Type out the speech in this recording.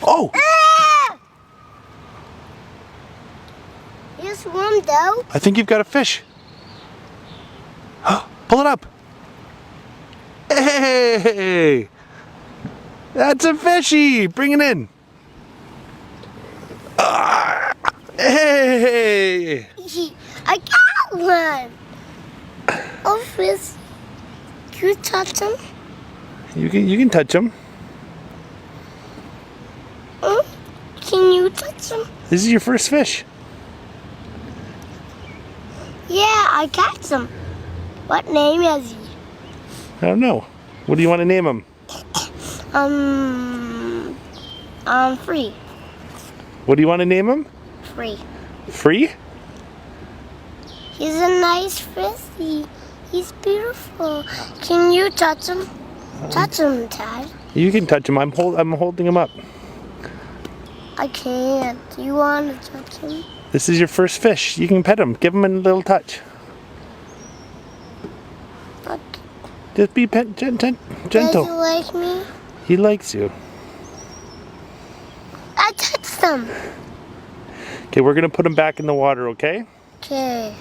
Oh! Ah! You swim though? I think you've got a fish. Pull it up. Hey! That's a fishy! Bring it in. Hey! I got one! Oh, fish. Can you touch him? You can touch him. Can you touch him? This is your first fish. Yeah, I got him. What name is he? I don't know. What do you want to name him? Free. What do you want to name him? Free. Free? He's a nice fish. He's beautiful. Can you touch him? Touch him, Dad. You can touch him. I'm holding him up. I can't. You want to touch him? This is your first fish. You can pet him. Give him a little touch. Okay. Just be gentle. Does he like me? He likes you. I touched him. Okay, we're gonna put him back in the water, okay? Okay.